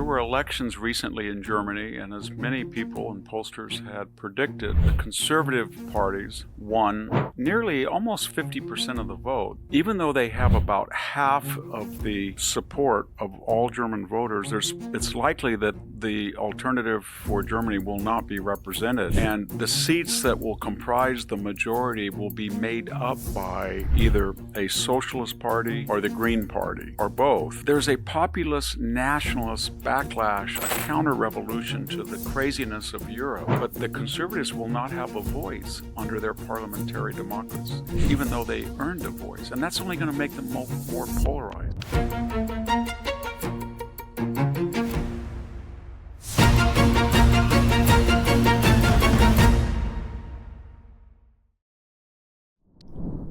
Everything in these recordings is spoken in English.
were elections recently in Germany, and as many people and pollsters had predicted, the conservative parties won nearly almost 50% of the vote. Even though they have about half of the support of all German voters, it's likely that the alternative for Germany will not be represented, and the seats that will comprise the majority will be made up by either a socialist party or the Green Party, or both. There's a populist nationalist backlash, a counter-revolution to the craziness of Europe, but the conservatives will not have a voice under their parliamentary democracy, even though they earned a voice, and that's only going to make them more polarized.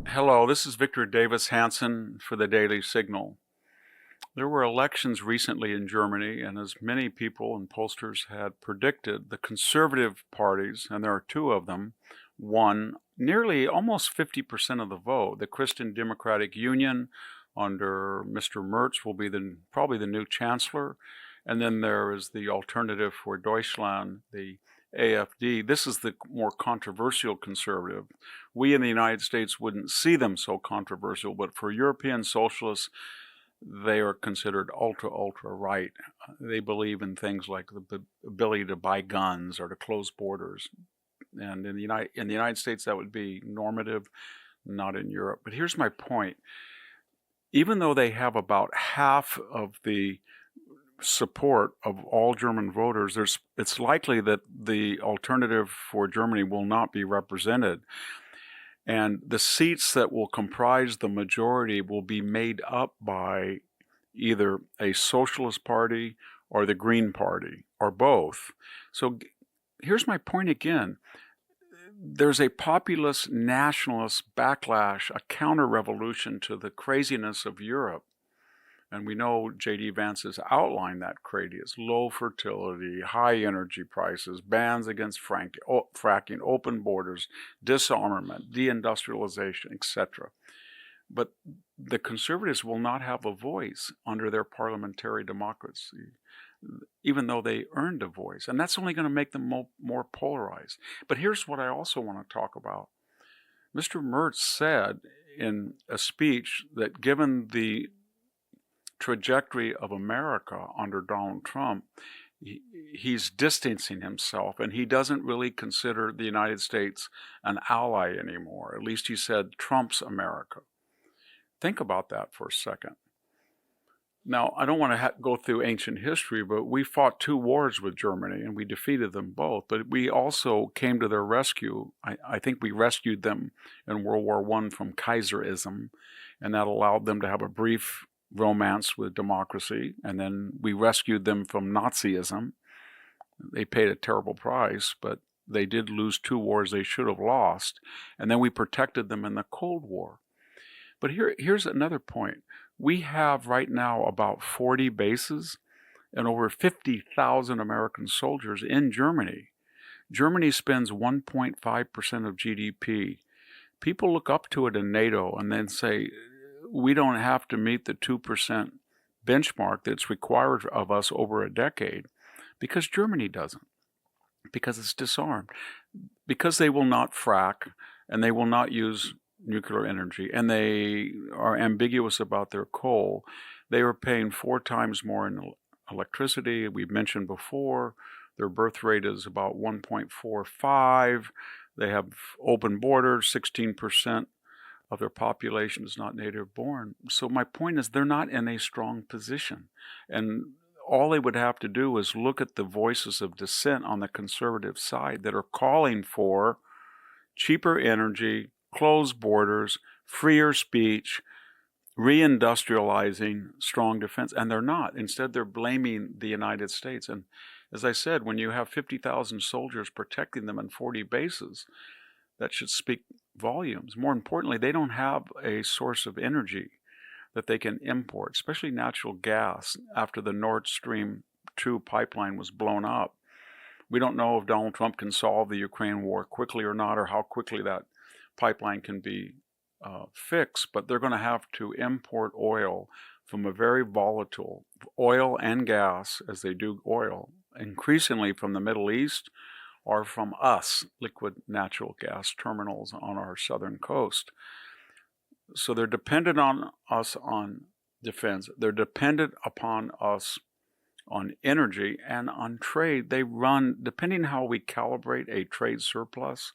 Hello, this is Victor Davis Hanson for the Daily Signal. There were elections recently in Germany, and as many people and pollsters had predicted, the conservative parties, and there are two of them, won nearly almost 50% of the vote. The Christian Democratic Union under Mr. Merz will be probably the new chancellor, and then there is the Alternative for Deutschland, the AfD. This is the more controversial conservative. We in the United States wouldn't see them so controversial, but for European socialists, they are considered ultra-right. They believe in things like the ability to buy guns or to close borders. And in the United States, that would be normative, not in Europe. But here's my point. Even though they have about half of the support of all German voters, it's likely that the alternative for Germany will not be represented. And the seats that will comprise the majority will be made up by either a socialist party or the Green Party, or both. So here's my point again. There's a populist nationalist backlash, a counter-revolution to the craziness of Europe. And we know JD Vance has outlined that craziness: low fertility, high energy prices, bans against fracking, open borders, disarmament, deindustrialization, etc. But the conservatives will not have a voice under their parliamentary democracy, even though they earned a voice. And that's only going to make them more polarized. But here's what I also want to talk about. Mr. Merz said in a speech that given the trajectory of America under Donald Trump, he's distancing himself, and he doesn't really consider the United States an ally anymore. At least he said Trump's America. Think about that for a second. Now, I don't want to go through ancient history, but we fought 2 wars with Germany, and we defeated them both. But we also came to their rescue. I think we rescued them in World War I from Kaiserism, and that allowed them to have a brief romance with democracy, and then we rescued them from Nazism. They paid a terrible price, but they did lose 2 wars they should have lost, and then we protected them in the Cold War. But here's another point. We have right now about 40 bases and over 50,000 American soldiers in Germany. Germany spends 1.5% of GDP. People look up to it in NATO and then say, we don't have to meet the 2% benchmark that's required of us over a decade, because Germany doesn't, because it's disarmed, because they will not frack, and they will not use nuclear energy, and they are ambiguous about their coal. They are paying 4 times more in electricity. We've mentioned before, their birth rate is about 1.45. They have open borders. 16% of their population is not native born. So my point is, they're not in a strong position. And all they would have to do is look at the voices of dissent on the conservative side that are calling for cheaper energy, closed borders, freer speech, reindustrializing, strong defense, and they're not. Instead, they're blaming the United States. And as I said, when you have 50,000 soldiers protecting them in 40 bases, that should speak volumes. More importantly, they don't have a source of energy that they can import, especially natural gas, after the Nord Stream 2 pipeline was blown up. We don't know if Donald Trump can solve the Ukraine war quickly or not, or how quickly that pipeline can be fixed, but they're going to have to import oil from a very volatile oil and gas, as they do oil, increasingly from the Middle East or from us, liquid natural gas terminals on our southern coast. So they're dependent on us on defense. They're dependent upon us on energy and on trade. They run, depending how we calibrate a trade surplus,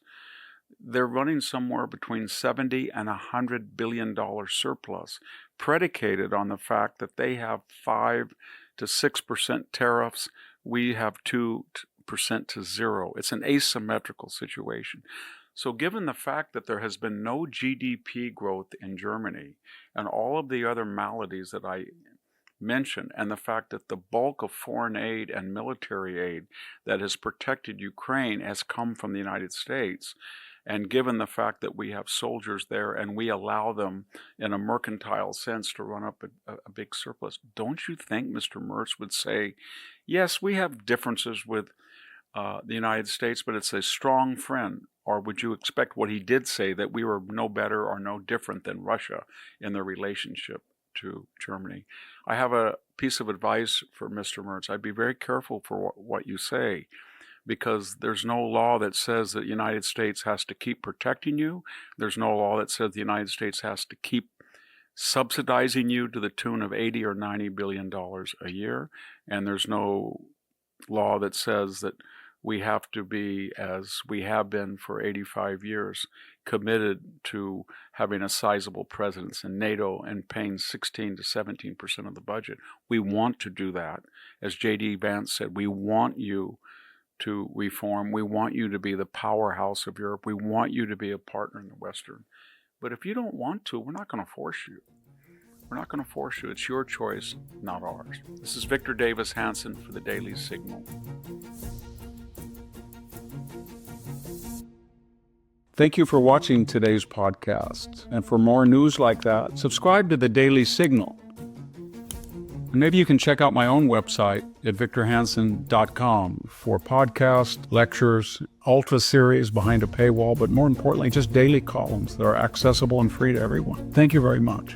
they're running somewhere between $70 and $100 billion surplus, predicated on the fact that they have 5 to 6% tariffs. We have 2% to 0. It's an asymmetrical situation. So given the fact that there has been no GDP growth in Germany and all of the other maladies that I mentioned, and the fact that the bulk of foreign aid and military aid that has protected Ukraine has come from the United States, and given the fact that we have soldiers there and we allow them in a mercantile sense to run up a big surplus, don't you think Mr. Merz would say, yes, we have differences with the United States, but it's a strong friend? Or would you expect what he did say, that we were no better or no different than Russia in their relationship to Germany? I have a piece of advice for Mr. Merz. I'd be very careful for what you say, because there's no law that says that the United States has to keep protecting you. There's no law that says the United States has to keep subsidizing you to the tune of $80 or $90 billion a year. And there's no law that says that we have to be, as we have been for 85 years, committed to having a sizable presence in NATO and paying 16 to 17% of the budget. We want to do that. As JD Vance said, we want you to reform. We want you to be the powerhouse of Europe. We want you to be a partner in the Western. But if you don't want to, we're not going to force you. We're not going to force you. It's your choice, not ours. This is Victor Davis Hanson for the Daily Signal. Thank you for watching today's podcast. And for more news like that, subscribe to the Daily Signal. And maybe you can check out my own website at victorhanson.com for podcasts, lectures, ultra series behind a paywall, but more importantly, just daily columns that are accessible and free to everyone. Thank you very much.